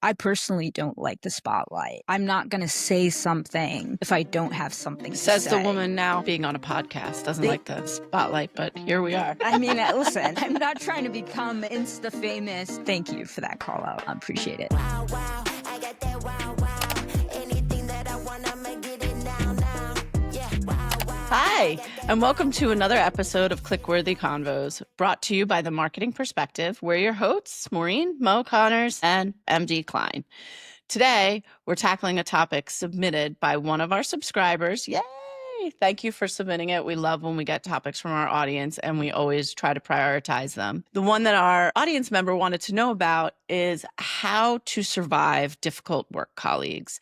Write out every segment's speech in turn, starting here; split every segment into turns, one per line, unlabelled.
I personally don't like the spotlight. I'm not going to say something if I don't have something to
Says
say.
the woman now being on a podcast, doesn't like the spotlight, but here we are.
I mean, listen, I'm not trying to become Insta famous. Thank you for that call out. I appreciate it.
Wow, wow, I got that wow, wow. Anything that I want, I'ma get it now. Yeah, wow, wow.
Hi, and welcome to another episode of Clickworthy Convos, brought to you by The Marketing Perspective. We're your hosts, Maureen, Mo Connors, and MD Klein. Today, we're tackling a topic submitted by one of our subscribers. Yay! Thank you for submitting it. We love when we get topics from our audience, and we always try to prioritize them. The one that our audience member wanted to know about is how to survive difficult work colleagues.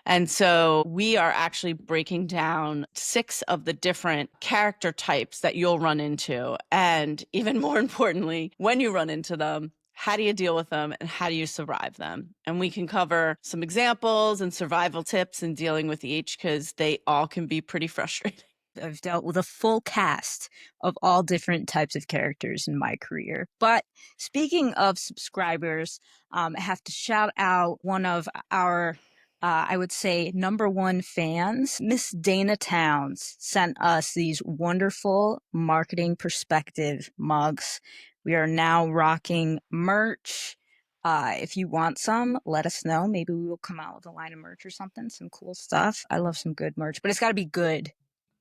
And so we are actually breaking down 6 of the different character types that you'll run into. And even more importantly, when you run into them, how do you deal with them and how do you survive them? And we can cover some examples and survival tips in dealing with each because they all can be pretty frustrating.
I've dealt with a full cast of all different types of characters in my career. But speaking of subscribers, I have to shout out one of our I would say number one fans. Miss Dana Towns sent us these wonderful Marketing Perspective mugs. We are now rocking merch. If you want some, let us know. Maybe we will come out with a line of merch or something, some cool stuff. I love some good merch, but it's got to be good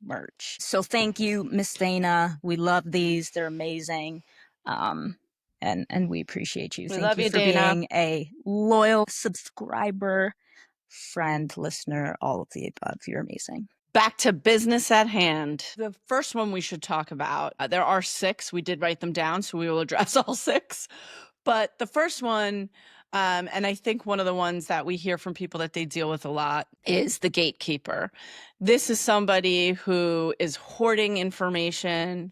merch. So thank you, Miss Dana. We love these. They're amazing. And we appreciate you.
We
Thank
love
you
you,
for
Dana.
being a loyal subscriber, friend, listener, all of the above. You're amazing.
Back to business at hand. The first one we should talk about, there are 6. We did write them down, so we will address all 6. But the first one, and I think one of the ones that we hear from people that they deal with a lot is the gatekeeper. This is somebody who is hoarding information,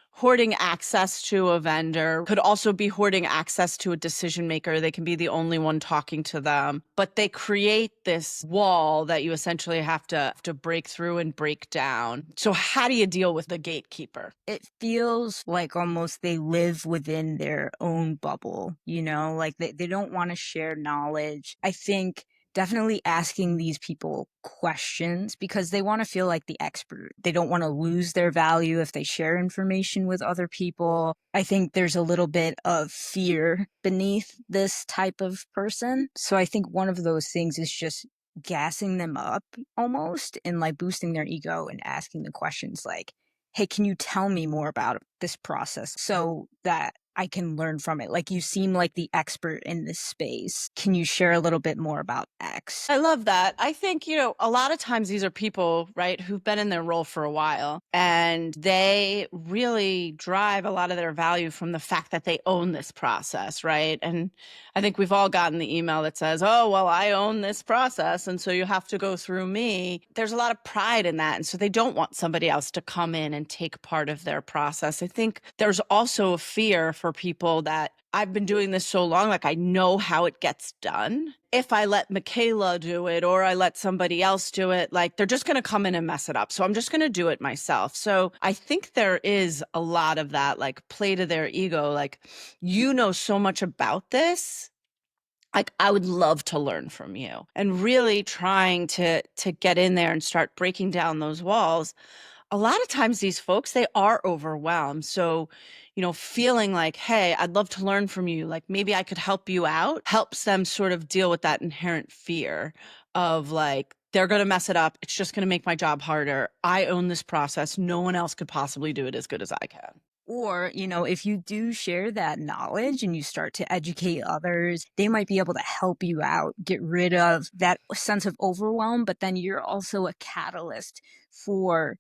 hoarding access to a vendor, could also be hoarding access to a decision maker. They can be the only one talking to them, but they create this wall that you essentially have to break through and break down. So how do you deal with the gatekeeper?
It feels like almost they live within their own bubble, like they don't want to share knowledge. I think definitely asking these people questions because they want to feel like the expert. They don't want to lose their value if they share information with other people. I think there's a little bit of fear beneath this type of person. So I think one of those things is just gassing them up almost and like boosting their ego and asking the questions like, hey, can you tell me more about this process so that I can learn from it? Like, you seem like the expert in this space. Can you share a little bit more about X?
I love that. I think, a lot of times these are people, right, who've been in their role for a while, and they really drive a lot of their value from the fact that they own this process, right? And I think we've all gotten the email that says, oh, well, I own this process, and so you have to go through me. There's a lot of pride in that, and so they don't want somebody else to come in and take part of their process. I think there's also a fear for people that I've been doing this so long, like I know how it gets done. If I let Michaela do it or I let somebody else do it, like they're just going to come in and mess it up. So I'm just going to do it myself. So I think there is a lot of that, like play to their ego. Like, you know so much about this. Like, I would love to learn from you, and really trying to get in there and start breaking down those walls. A lot of times these folks, they are overwhelmed. So, feeling like, hey, I'd love to learn from you. Like maybe I could help you out, helps them sort of deal with that inherent fear of like, they're going to mess it up. It's just going to make my job harder. I own this process. No one else could possibly do it as good as I can.
Or, if you do share that knowledge and you start to educate others, they might be able to help you out, get rid of that sense of overwhelm. But then you're also a catalyst for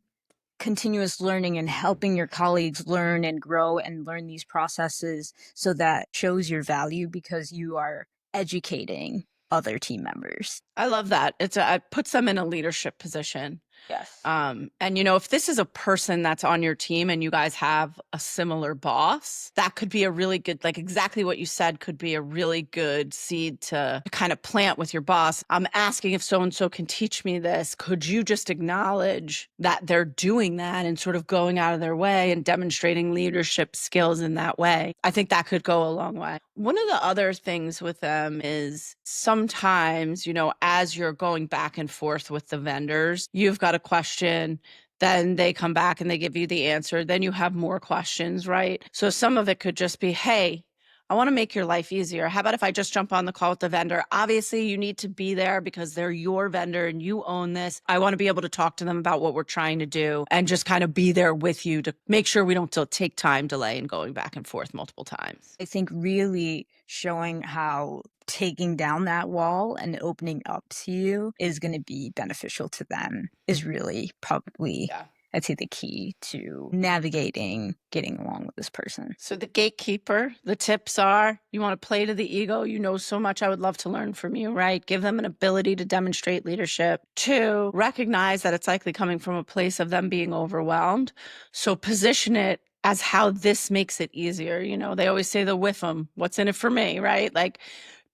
continuous learning and helping your colleagues learn and grow and learn these processes, so that shows your value because you are educating other team members.
I love that. It puts them in a leadership position.
Yes.
And, you know, if this is a person that's on your team and you guys have a similar boss, that could be a really good, like exactly what you said, could be a really good seed to kind of plant with your boss. I'm asking if so-and-so can teach me this. Could you just acknowledge that they're doing that and sort of going out of their way and demonstrating leadership skills in that way? I think that could go a long way. One of the other things with them is sometimes, you know, as you're going back and forth with the vendors, you've got a question, then they come back and they give you the answer, then you have more questions, right? So some of it could just be, hey, I want to make your life easier. How about if I just jump on the call with the vendor? Obviously, you need to be there because they're your vendor and you own this. I want to be able to talk to them about what we're trying to do and just kind of be there with you to make sure we don't take time delay and going back and forth multiple times.
I think really showing how taking down that wall and opening up to you is going to be beneficial to them is really probably, I'd say, the key to navigating getting along with this person.
So the gatekeeper, the tips are, you want to play to the ego. You know so much. I would love to learn from you, right? Give them an ability to demonstrate leadership. 2, recognize that it's likely coming from a place of them being overwhelmed. So position it as how this makes it easier. You know, they always say the with them, what's in it for me, right? Like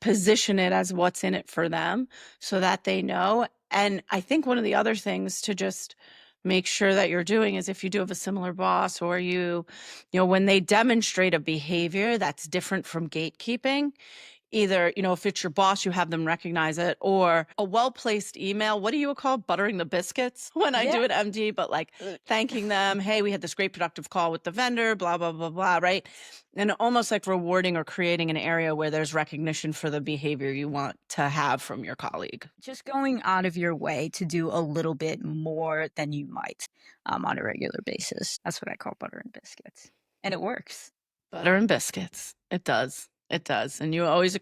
position it as what's in it for them so that they know. And I think one of the other things to just make sure that you're doing is if you do have a similar boss or you know, when they demonstrate a behavior that's different from gatekeeping, either, you know, if it's your boss, you have them recognize it, or a well-placed email. What do you call buttering the biscuits when I do it, MD? But like thanking them, hey, we had this great productive call with the vendor, blah, blah, blah, blah, right? And almost like rewarding or creating an area where there's recognition for the behavior you want to have from your colleague.
Just going out of your way to do a little bit more than you might on a regular basis. That's what I call butter and biscuits. And it works.
Butter and biscuits. It does. It does. And you're always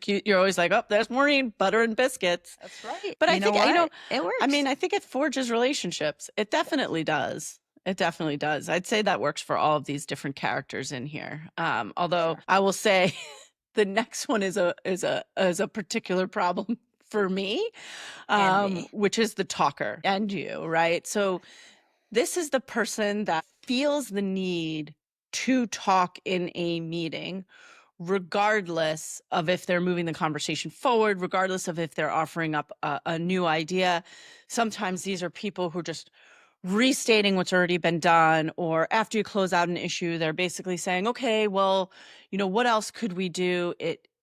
like, oh, there's Maureen, butter and biscuits.
That's right.
But I think,
it works.
I mean, I think it forges relationships. It definitely does. It definitely does. I'd say that works for all of these different characters in here. Although I will say the next one is a particular problem for me, which is the talker and you, right? So this is the person that feels the need to talk in a meeting, regardless of if they're moving the conversation forward, regardless of if they're offering up a new idea. Sometimes these are people who are just restating what's already been done, or after you close out an issue, they're basically saying, okay, well, you know, what else could we do?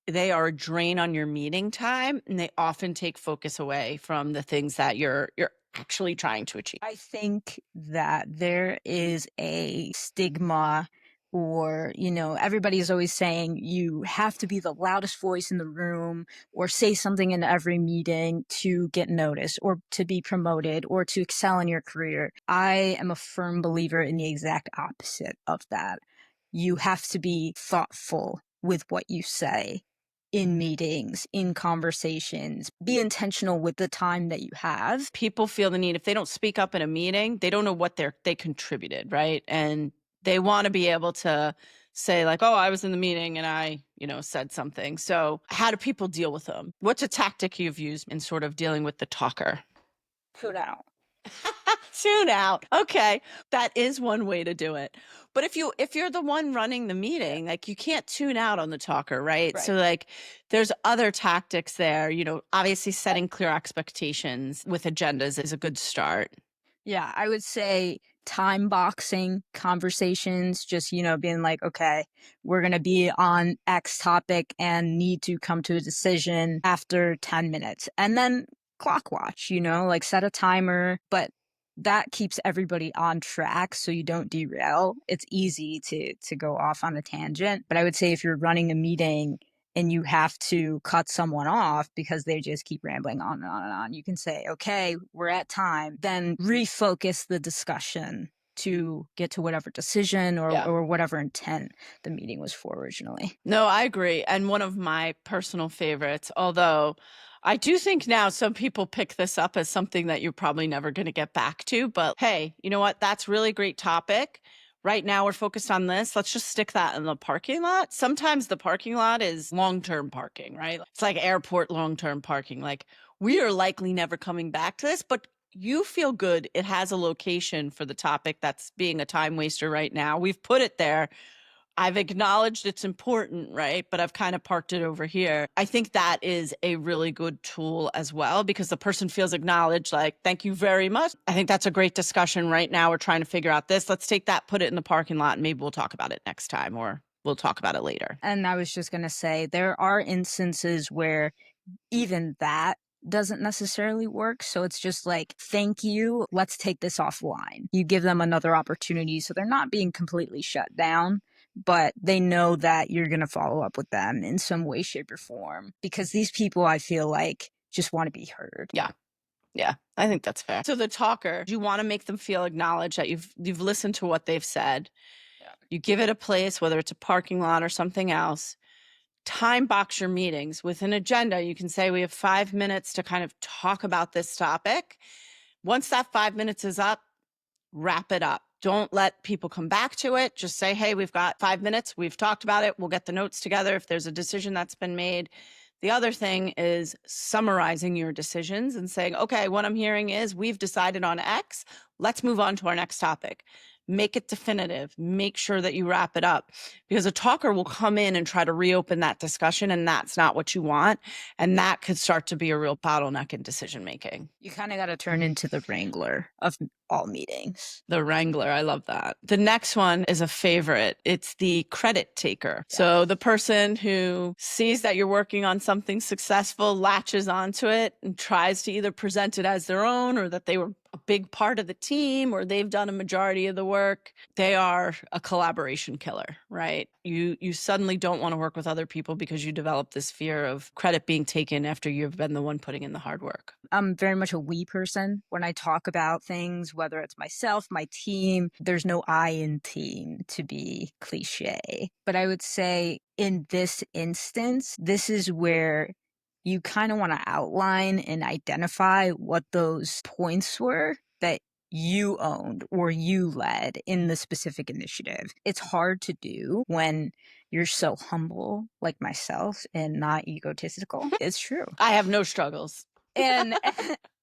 They are a drain on your meeting time, and they often take focus away from the things that you're actually trying to achieve.
I think that there is a stigma, or, you know, everybody's always saying you have to be the loudest voice in the room or say something in every meeting to get noticed or to be promoted or to excel in your career. I am a firm believer in the exact opposite of that. You have to be thoughtful with what you say in meetings, in conversations. Be intentional with the time that you have.
People feel the need, if they don't speak up in a meeting, they don't know what they contributed, right? And they want to be able to say like, oh, I was in the meeting and I, you know, said something. So how do people deal with them? What's a tactic you've used in sort of dealing with the talker?
Tune out.
Tune out. Okay. That is one way to do it. But if you're the one running the meeting, like you can't tune out on the talker, right? So like there's other tactics there, you know, obviously setting clear expectations with agendas is a good start.
Yeah, I would say time boxing conversations, just, you know, being like, okay, we're going to be on X topic and need to come to a decision after 10 minutes. And then clock watch, you know, like set a timer, but that keeps everybody on track so you don't derail. It's easy to go off on a tangent. But I would say if you're running a meeting and you have to cut someone off because they just keep rambling on and on and on, you can say, okay, we're at time, then refocus the discussion to get to whatever decision or whatever intent the meeting was for originally.
No, I agree. And one of my personal favorites, although I do think now some people pick this up as something that you're probably never going to get back to, but hey, you know what? That's really great topic. Right now we're focused on this. Let's just stick that in the parking lot. Sometimes the parking lot is long-term parking, right? It's like airport long-term parking. Like we are likely never coming back to this, but you feel good it has a location for the topic that's being a time waster right now. We've put it there. I've acknowledged it's important, right? But I've kind of parked it over here. I think that is a really good tool as well because the person feels acknowledged, like, thank you very much. I think that's a great discussion right now. We're trying to figure out this. Let's take that, put it in the parking lot, and maybe we'll talk about it next time or we'll talk about it later.
And I was just going to say, there are instances where even that doesn't necessarily work. So it's just like, thank you, let's take this offline. You give them another opportunity so they're not being completely shut down, but they know that you're going to follow up with them in some way, shape, or form. Because these people, I feel like, just want to be heard.
Yeah. Yeah, I think that's fair. So the talker, you want to make them feel acknowledged that you've listened to what they've said. Yeah. You give it a place, whether it's a parking lot or something else. Time box your meetings with an agenda. You can say we have 5 minutes to kind of talk about this topic. Once that 5 minutes is up, wrap it up. Don't let people come back to it. Just say, hey, we've got 5 minutes. We've talked about it. We'll get the notes together if there's a decision that's been made. The other thing is summarizing your decisions and saying, okay, what I'm hearing is we've decided on X. Let's move on to our next topic. Make it definitive. Make sure that you wrap it up because a talker will come in and try to reopen that discussion, and that's not what you want. And that could start to be a real bottleneck in decision making.
You kind of got to turn into the wrangler of all meetings.
The wrangler. I love that. The next one is a favorite. It's the credit taker. Yes. So the person who sees that you're working on something successful, latches onto it and tries to either present it as their own or that they were a big part of the team or they've done a majority of the work. They are a collaboration killer, right? You suddenly don't want to work with other people because you develop this fear of credit being taken after you've been the one putting in the hard work.
I'm very much a we person when I talk about things, whether it's myself, my team. There's no I in team, to be cliche. But I would say in this instance, this is where you kind of want to outline and identify what those points were that you owned or you led in the specific initiative. It's hard to do when you're so humble like myself and not egotistical. It's true.
I have no struggles.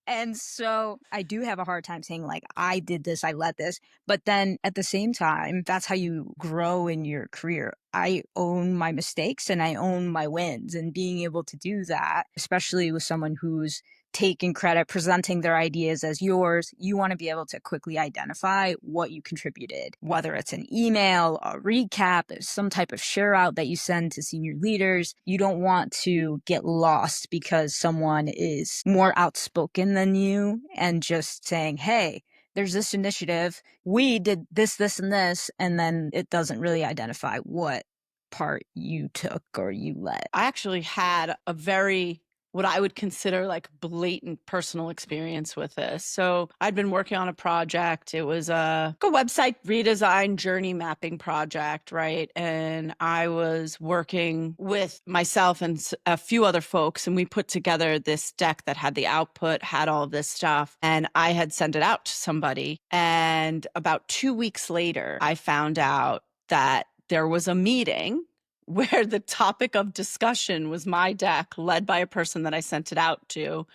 And so I do have a hard time saying like, I did this, I led this. But then at the same time, that's how you grow in your career. I own my mistakes and I own my wins, and being able to do that, especially with someone who's taking credit, presenting their ideas as yours, you want to be able to quickly identify what you contributed, whether it's an email, a recap, some type of share out that you send to senior leaders. You don't want to get lost because someone is more outspoken than you and just saying, hey, there's this initiative, we did this, this, and this, and then it doesn't really identify what part you took or you led.
I actually had a very what I would consider like blatant personal experience with this. So I'd been working on a project. It was a website redesign journey mapping project, right? And I was working with myself and a few other folks, and we put together this deck that had the output, had all of this stuff. And I had sent it out to somebody. And about 2 weeks later, I found out that there was a meeting where the topic of discussion was my deck led by a person that I sent it out to,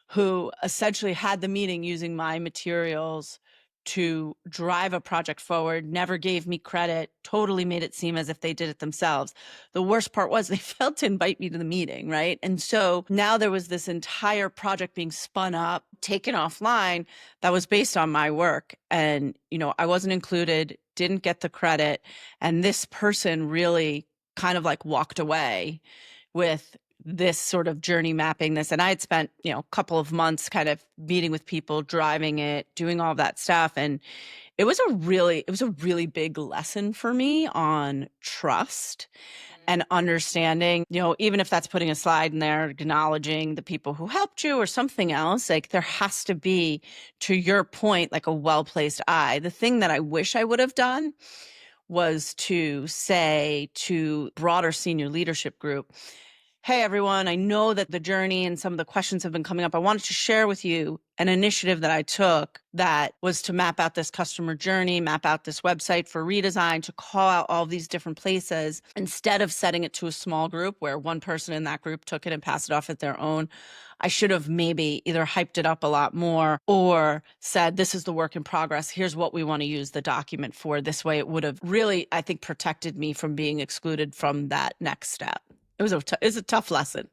who essentially had the meeting using my materials to drive a project forward, never gave me credit, totally made it seem as if they did it themselves. The worst part was they failed to invite me to the meeting, right? And so now there was this entire project being spun up, taken offline that was based on my work. And, I wasn't included, didn't get the credit. And this person really kind of like walked away with this sort of journey mapping this. And I had spent, a couple of months kind of meeting with people, driving it, doing all of that stuff. And it was a really big lesson for me on trust and understanding, even if that's putting a slide in there, acknowledging the people who helped you or something else, like there has to be, to your point, like a well-placed eye. The thing that I wish I would have done was to say to broader senior leadership group, hey, everyone, I know that the journey and some of the questions have been coming up. I wanted to share with you an initiative that I took that was to map out this customer journey, map out this website for redesign, to call out all these different places. Instead of setting it to a small group where one person in that group took it and passed it off at their own, I should have maybe either hyped it up a lot more or said, this is the work in progress. Here's what we want to use the document for. This way it would have really, I think, protected me from being excluded from that next step. It was a tough lesson.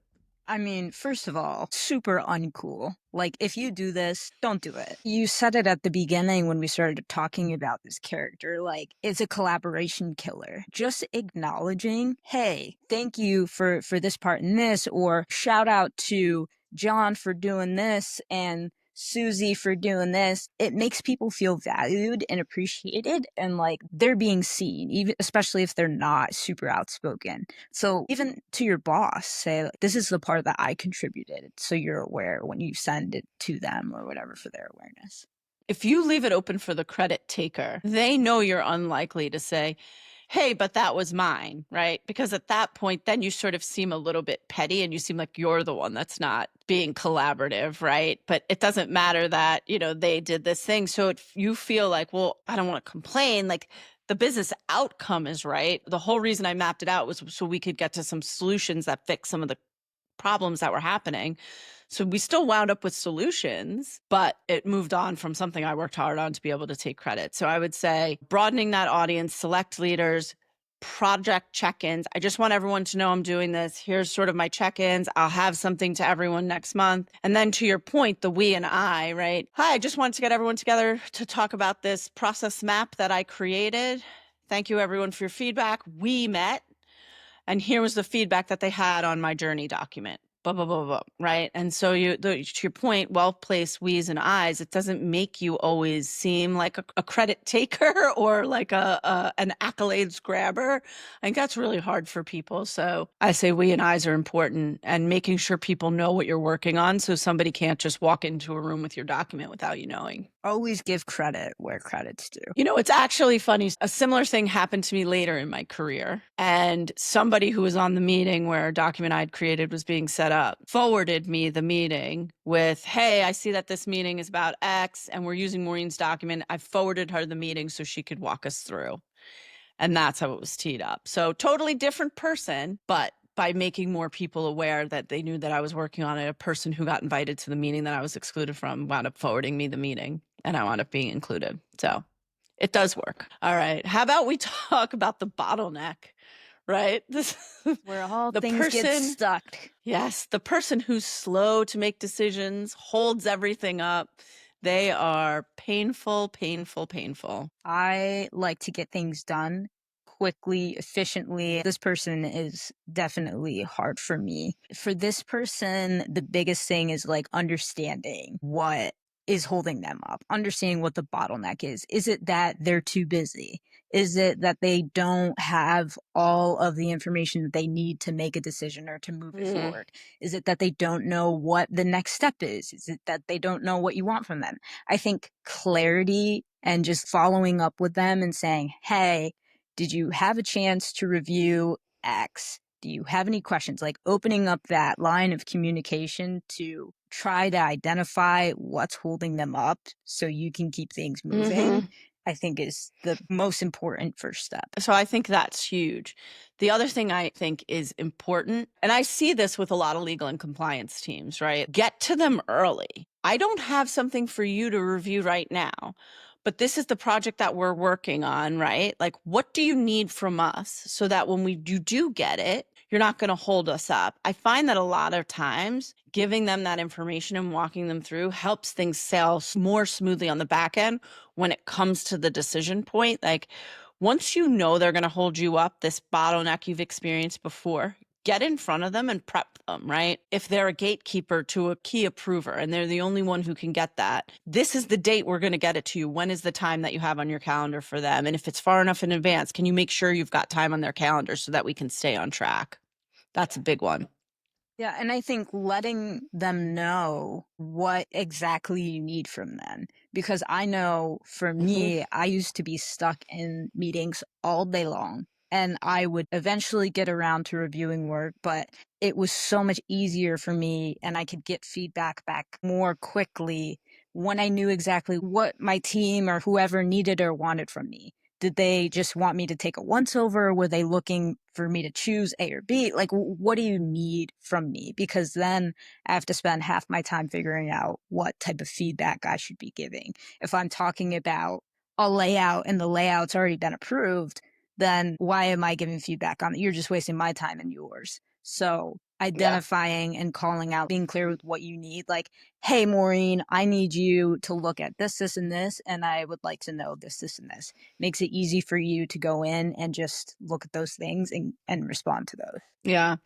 I mean, first of all, super uncool. Like, if you do this, don't do it. You said it at the beginning when we started talking about this character, like, it's a collaboration killer. Just acknowledging, hey, thank you for this part in this, or shout out to John for doing this and Susie for doing this. It makes people feel valued and appreciated, and like they're being seen, even especially if they're not super outspoken. So even to your boss, say, like, this is the part that I contributed, so you're aware when you send it to them or whatever for their awareness.
If you leave it open for the credit taker, they know you're unlikely to say, hey, but that was mine, right? Because at that point, then you sort of seem a little bit petty and you seem like you're the one that's not being collaborative, right? But it doesn't matter that, they did this thing. So if you feel like, well, I don't want to complain, like the business outcome is right. The whole reason I mapped it out was so we could get to some solutions that fix some of the problems that were happening. So we still wound up with solutions, but it moved on from something I worked hard on to be able to take credit. So I would say broadening that audience, select leaders, project check-ins. I just want everyone to know I'm doing this. Here's sort of my check-ins. I'll have something to everyone next month. And then to your point, the we and I, right? Hi, I just wanted to get everyone together to talk about this process map that I created. Thank you everyone for your feedback. We met. And here was the feedback that they had on my journey document. Blah, blah, blah, blah, right? And so to your point, well-placed we's and I's, it doesn't make you always seem like a credit taker or like an accolades grabber. I think that's really hard for people. So I say we and I's are important, and making sure people know what you're working on so somebody can't just walk into a room with your document without you knowing.
Always give credit where credit's due.
It's actually funny. A similar thing happened to me later in my career. And somebody who was on the meeting where a document I'd created was being set up forwarded me the meeting with, hey, I see that this meeting is about X and we're using Maureen's document. I forwarded her the meeting so she could walk us through. And that's how it was teed up. So totally different person, but by making more people aware that they knew that I was working on it, a person who got invited to the meeting that I was excluded from wound up forwarding me the meeting, and I wound up being included. So it does work. All right. How about we talk about the bottleneck, right?
Where all
the
things get
person-
stuck.
Yes. The person who's slow to make decisions, holds everything up. They are painful, painful, painful.
I like to get things done quickly, efficiently. This person is definitely hard for me. For this person, the biggest thing is like understanding what is holding them up, understanding what the bottleneck is. Is it that they're too busy? Is it that they don't have all of the information that they need to make a decision or to move it forward? Is it that they don't know what the next step is? Is it that they don't know what you want from them? I think clarity and just following up with them and saying, hey, did you have a chance to review X? Do you have any questions? Like opening up that line of communication to try to identify what's holding them up so you can keep things moving, I think is the most important first step.
So I think that's huge. The other thing I think is important, and I see this with a lot of legal and compliance teams, right? Get to them early. I don't have something for you to review right now, but this is the project that we're working on, right? Like, what do you need from us so that when you do get it, you're not going to hold us up? I find that a lot of times giving them that information and walking them through helps things sail more smoothly on the back end when it comes to the decision point. Like, once you know they're going to hold you up, this bottleneck you've experienced before, get in front of them and prep them, right? If they're a gatekeeper to a key approver and they're the only one who can get that, this is the date we're going to get it to you. When is the time that you have on your calendar for them? And if it's far enough in advance, can you make sure you've got time on their calendar so that we can stay on track? That's a big one.
Yeah, and I think letting them know what exactly you need from them. Because I know for me, I used to be stuck in meetings all day long. and I would eventually get around to reviewing work, but it was so much easier for me and I could get feedback back more quickly when I knew exactly what my team or whoever needed or wanted from me. Did they just want me to take a once over? Or were they looking for me to choose A or B? Like, what do you need from me? Because then I have to spend half my time figuring out what type of feedback I should be giving. If I'm talking about a layout and the layout's already been approved, then why am I giving feedback on it? You're just wasting my time and yours. So identifying and calling out, being clear with what you need, like, hey, Maureen, I need you to look at this, this, and this, and I would like to know this, this, and this. Makes it easy for you to go in and just look at those things and respond to those.
Yeah.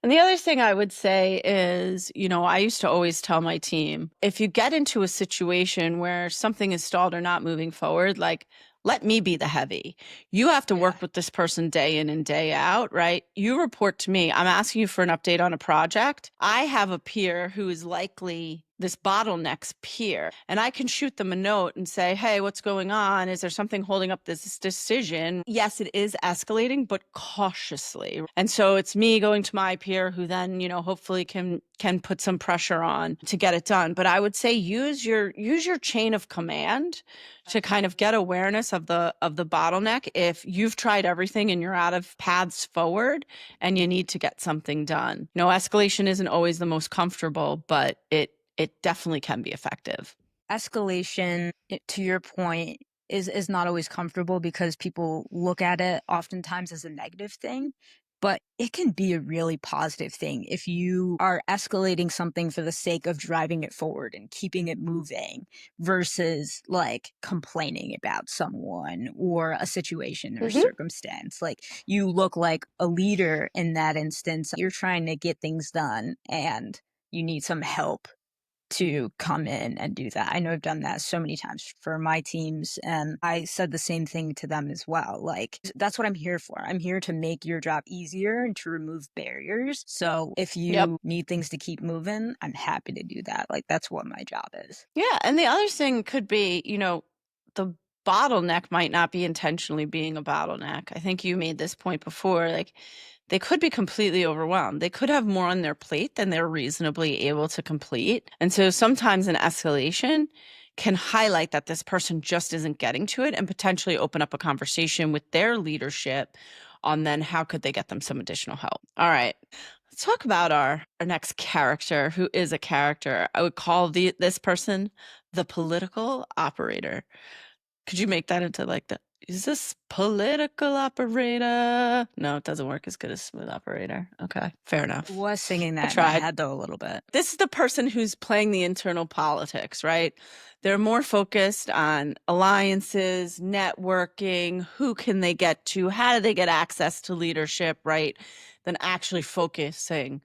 And the other thing I would say is, I used to always tell my team, if you get into a situation where something is stalled or not moving forward, like, let me be the heavy. You have to work with this person day in and day out, right? You report to me. I'm asking you for an update on a project. I have a peer who is likely this Bottleneck's peer, and I can shoot them a note and say, hey, what's going on? Is there something holding up this decision? Yes, it is escalating, but cautiously. And so it's me going to my peer who then, hopefully can put some pressure on to get it done. But I would say use your chain of command to kind of get awareness of the bottleneck. If you've tried everything and you're out of paths forward and you need to get something done. Escalation isn't always the most comfortable, but it definitely can be effective.
Escalation, to your point, is not always comfortable because people look at it oftentimes as a negative thing, but it can be a really positive thing if you are escalating something for the sake of driving it forward and keeping it moving versus like complaining about someone or a situation or circumstance. Like, you look like a leader in that instance. You're trying to get things done and you need some help to come in and do that. I know I've done that so many times for my teams, and I said the same thing to them as well. Like, that's what I'm here for. I'm here to make your job easier and to remove barriers. So if you need things to keep moving, I'm happy to do that. Like, that's what my job is.
Yeah. And the other thing could be, the bottleneck might not be intentionally being a bottleneck. I think you made this point before, like, they could be completely overwhelmed. They could have more on their plate than they're reasonably able to complete. And so sometimes an escalation can highlight that this person just isn't getting to it and potentially open up a conversation with their leadership on then how could they get them some additional help. All right. Let's talk about our next character, who is a character. I would call this person the political operator. Could you make that into like is this political operator? No, it doesn't work as good as smooth operator. Okay, fair enough.
Was singing that
I
in my
tried.
head though a little bit.
This is the person who's playing the internal politics, right? They're more focused on alliances, networking, who can they get to, how do they get access to leadership, right? Than actually focusing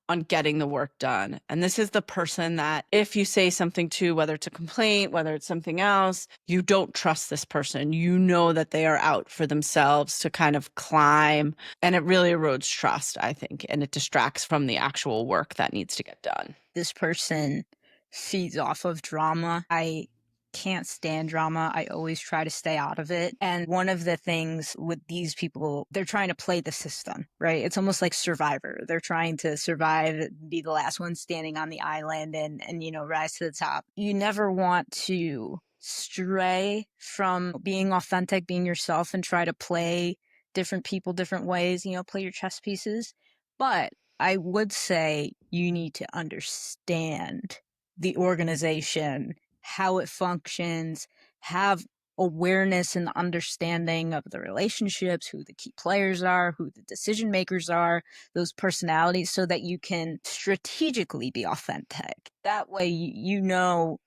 on getting the work done. And this is the person that if you say something to, whether it's a complaint, whether it's something else, you don't trust this person. You know that they are out for themselves to kind of climb. And it really erodes trust, I think. And it distracts from the actual work that needs to get done.
This person feeds off of drama. I can't stand drama. I always try to stay out of it. And one of the things with these people, they're trying to play the system, right? It's almost like Survivor. They're trying to survive, be the last one standing on the island and rise to the top. You never want to stray from being authentic, being yourself, and try to play different people different ways, play your chess pieces. But I would say you need to understand the organization, how it functions, have awareness and understanding of the relationships, who the key players are, who the decision makers are, those personalities, so that you can strategically be authentic. That way you know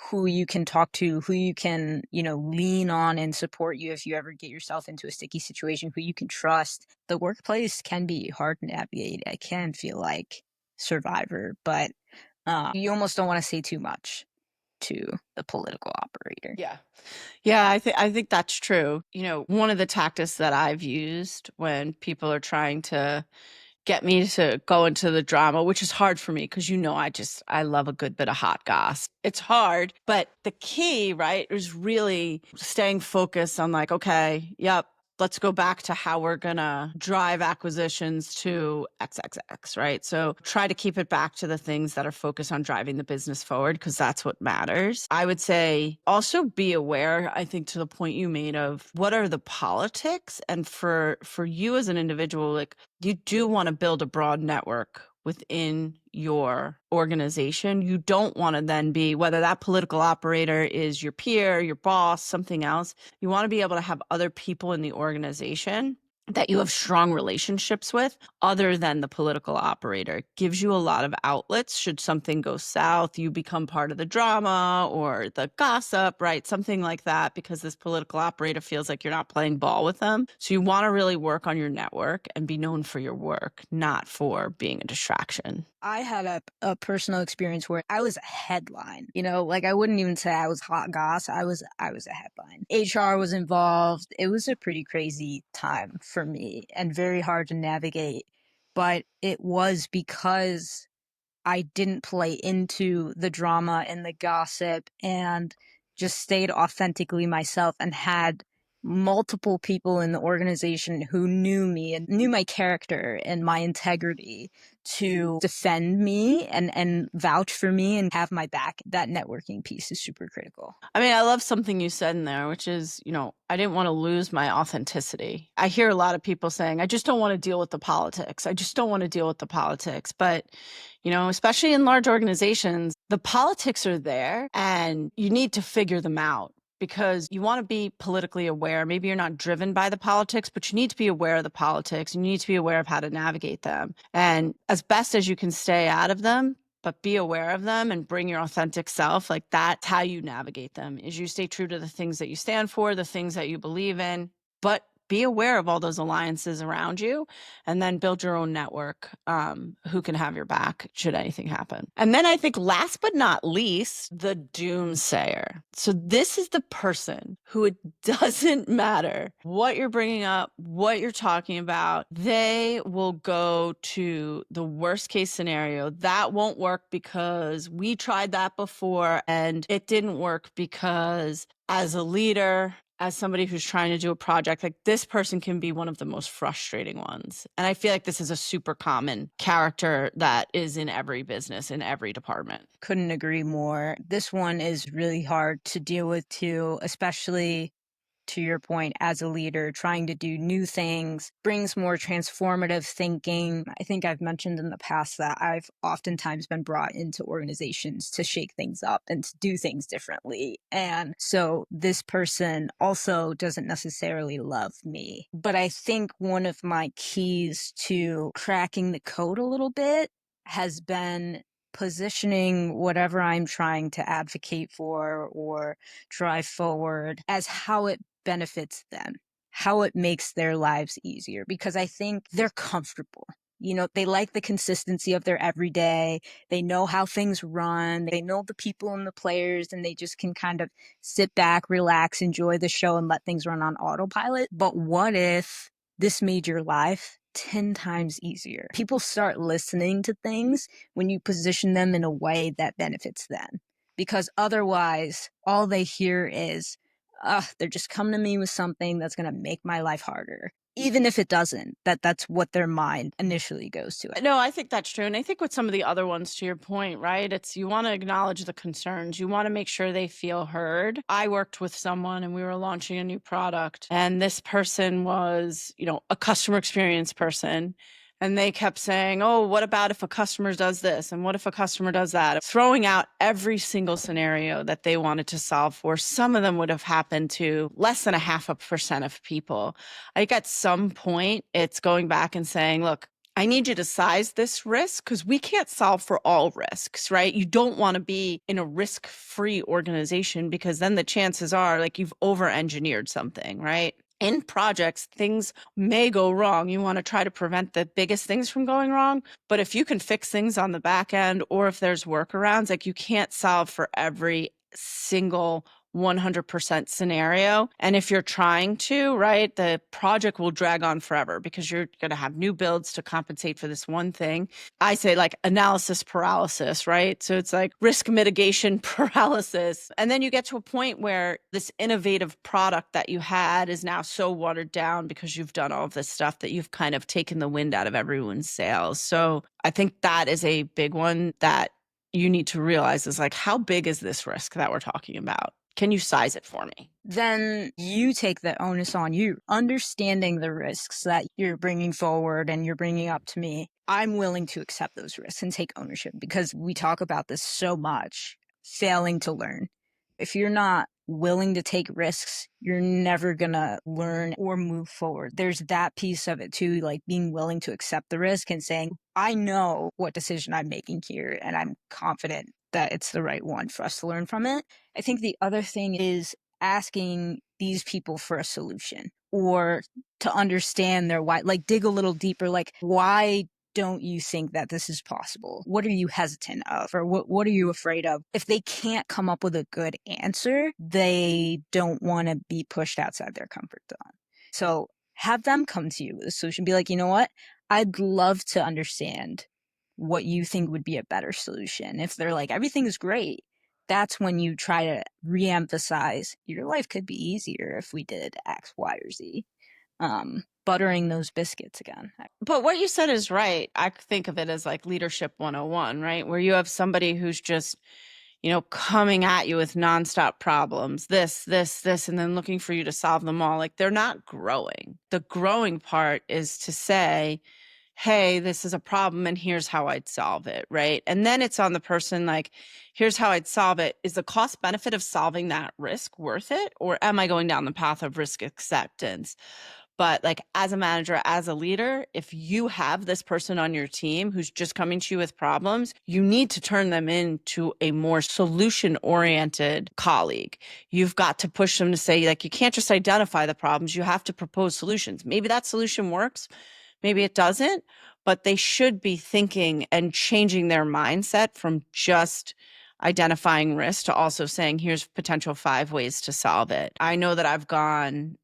who you can talk to, who you can, lean on and support you if you ever get yourself into a sticky situation, who you can trust. The workplace can be hard to navigate. It can feel like Survivor, but you almost don't want to say too much to the political operator.
Yeah, I think that's true. One of the tactics that I've used when people are trying to get me to go into the drama, which is hard for me because I love a good bit of hot goss. It's hard, but the key, right, is really staying focused on like, okay, yep, let's go back to how we're going to drive acquisitions to XXX, right? So try to keep it back to the things that are focused on driving the business forward, because that's what matters. I would say also be aware, I think, to the point you made of what are the politics. And for you as an individual, like, you do want to build a broad network within your organization. You don't want to then be, whether that political operator is your peer, your boss, something else, you want to be able to have other people in the organization that you have strong relationships with other than the political operator. It gives you a lot of outlets. Should something go south, you become part of the drama or the gossip, right? Something like that, because this political operator feels like you're not playing ball with them. So you want to really work on your network and be known for your work, not for being a distraction.
I had a personal experience where I was a headline, like I wouldn't even say I was hot goss. I was a headline. HR was involved. It was a pretty crazy time for me and very hard to navigate. But it was because I didn't play into the drama and the gossip and just stayed authentically myself and had multiple people in the organization who knew me and knew my character and my integrity to defend me and vouch for me and have my back. That networking piece is super critical.
I mean, I love something you said in there, which is, I didn't want to lose my authenticity. I hear a lot of people saying, I just don't want to deal with the politics. I just don't want to deal with the politics. But, especially in large organizations, the politics are there and you need to figure them out, because you want to be politically aware. Maybe you're not driven by the politics, but you need to be aware of the politics. You need to be aware of how to navigate them. And as best as you can stay out of them, but be aware of them and bring your authentic self. Like, that's how you navigate them, is you stay true to the things that you stand for, the things that you believe in, but be aware of all those alliances around you, and then build your own network who can have your back should anything happen. And then I think last but not least, the doomsayer. So this is the person who, it doesn't matter what you're bringing up, what you're talking about, they will go to the worst case scenario. That won't work because we tried that before and it didn't work, because as a leader, as somebody who's trying to do a project, like, this person can be one of the most frustrating ones. And I feel like this is a super common character that is in every business, in every department.
Couldn't agree more. This one is really hard to deal with too, especially to your point, as a leader, trying to do new things brings more transformative thinking. I think I've mentioned in the past that I've oftentimes been brought into organizations to shake things up and to do things differently. And so this person also doesn't necessarily love me. But I think one of my keys to cracking the code a little bit has been positioning whatever I'm trying to advocate for or drive forward as how it benefits them, how it makes their lives easier, because I think they're comfortable. They like the consistency of their everyday. They know how things run. They know the people and the players, and they just can kind of sit back, relax, enjoy the show, and let things run on autopilot. But what if this made your life 10 times easier? People start listening to things when you position them in a way that benefits them, because otherwise all they hear is, they're just coming to me with something that's going to make my life harder. Even if it doesn't, that's what their mind initially goes to.
No, I think that's true. And I think with some of the other ones, to your point, right, it's, you want to acknowledge the concerns. You want to make sure they feel heard. I worked with someone and we were launching a new product, and this person was, a customer experience person. And they kept saying, oh, what about if a customer does this? And what if a customer does that? Throwing out every single scenario that they wanted to solve for. Some of them would have happened to less than 0.5% of people. Like, at some point, it's going back and saying, look, I need you to size this risk, because we can't solve for all risks, right? You don't want to be in a risk-free organization, because then the chances are, like, you've over-engineered something, right? In projects, things may go wrong. You want to try to prevent the biggest things from going wrong. But if you can fix things on the back end, or if there's workarounds, like, you can't solve for every single 100% scenario. And if you're trying to, right, the project will drag on forever because you're going to have new builds to compensate for this one thing. I say like analysis paralysis, right? So it's like risk mitigation paralysis. And then you get to a point where this innovative product that you had is now so watered down because you've done all of this stuff that you've kind of taken the wind out of everyone's sails. So I think that is a big one that you need to realize is like, how big is this risk that we're talking about? Can you size it for me?
Then you take the onus on you. Understanding the risks that you're bringing forward and you're bringing up to me, I'm willing to accept those risks and take ownership because we talk about this so much, failing to learn. If you're not willing to take risks, you're never going to learn or move forward. There's that piece of it too, like being willing to accept the risk and saying, I know what decision I'm making here and I'm confident that it's the right one for us to learn from it. I think the other thing is asking these people for a solution or to understand their why, like dig a little deeper, like why don't you think that this is possible? What are you hesitant of? Or what are you afraid of? If they can't come up with a good answer, they don't want to be pushed outside their comfort zone. So have them come to you with a solution. Be like, you know what? I'd love to understand what you think would be a better solution. If they're like, everything is great, that's when you try to reemphasize your life could be easier if we did X, Y, or Z. Buttering those biscuits again.
But what you said is right. I think of it as like leadership 101, right? Where you have somebody who's just, coming at you with nonstop problems, this, and then looking for you to solve them all. Like they're not growing. The growing part is to say, hey, this is a problem and here's how I'd solve it, right? And then it's on the person like, here's how I'd solve it. Is the cost benefit of solving that risk worth it? Or am I going down the path of risk acceptance? But like as a manager, as a leader, if you have this person on your team who's just coming to you with problems, you need to turn them into a more solution-oriented colleague. You've got to push them to say, like, you can't just identify the problems. You have to propose solutions. Maybe that solution works. Maybe it doesn't, but they should be thinking and changing their mindset from just identifying risk to also saying, here's potential 5 ways to solve it. I know that I've gone,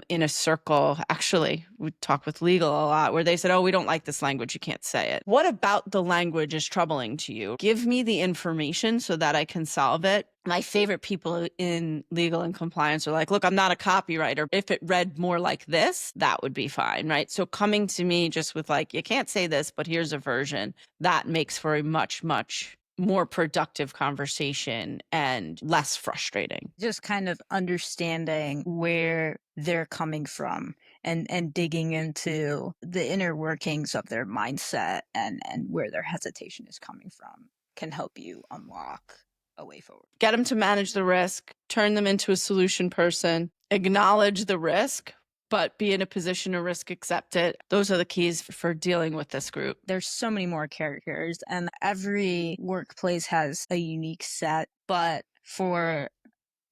in a circle, actually, we talk with legal a lot where they said, oh, we don't like this language. You can't say it. What about the language is troubling to you? Give me the information so that I can solve it. My favorite people in legal and compliance are like, look, I'm not a copywriter. If it read more like this, that would be fine, right? So coming to me just with like, you can't say this, but here's a version, that makes for a much, much more productive conversation and less frustrating.
Just kind of understanding where they're coming from and digging into the inner workings of their mindset and where their hesitation is coming from can help you unlock a way forward.
Get them to manage the risk, turn them into a solution person, acknowledge the risk, but be in a position to risk accept it. Those are the keys for dealing with this group.
There's so many more characters and every workplace has a unique set, but for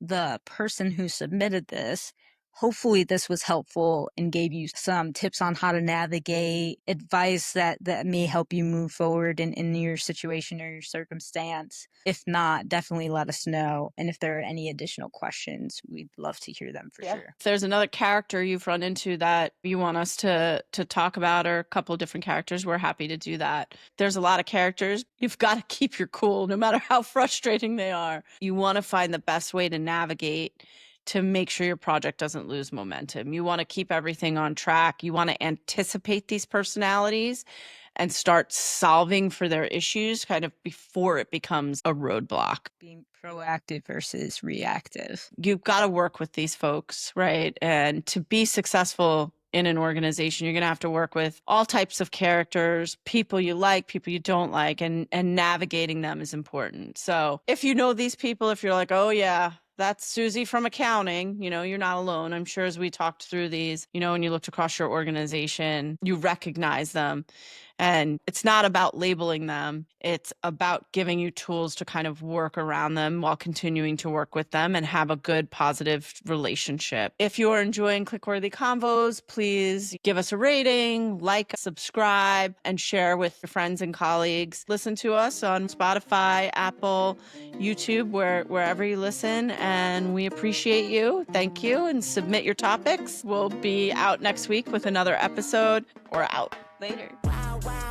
the person who submitted this, hopefully this was helpful and gave you some tips on how to navigate, advice that may help you move forward in your situation or your circumstance. If not, definitely let us know. And if there are any additional questions, we'd love to hear them for sure.
If there's another character you've run into that you want us to talk about, or a couple of different characters, we're happy to do that. There's a lot of characters. You've got to keep your cool no matter how frustrating they are. You want to find the best way to navigate to make sure your project doesn't lose momentum. You want to keep everything on track. You want to anticipate these personalities and start solving for their issues kind of before it becomes a roadblock.
Being proactive versus reactive.
You've got to work with these folks, right? And to be successful in an organization, you're going to have to work with all types of characters, people you like, people you don't like, and navigating them is important. So if you know these people, if you're like, oh yeah, that's Susie from accounting, you're not alone. I'm sure as we talked through these, and you looked across your organization, you recognize them. And it's not about labeling them. It's about giving you tools to kind of work around them while continuing to work with them and have a good, positive relationship. If you're enjoying Clickworthy Convos, please give us a rating, like, subscribe, and share with your friends and colleagues. Listen to us on Spotify, Apple, YouTube, wherever you listen. And we appreciate you. Thank you. And submit your topics. We'll be out next week with another episode, or out later.
Wow, wow.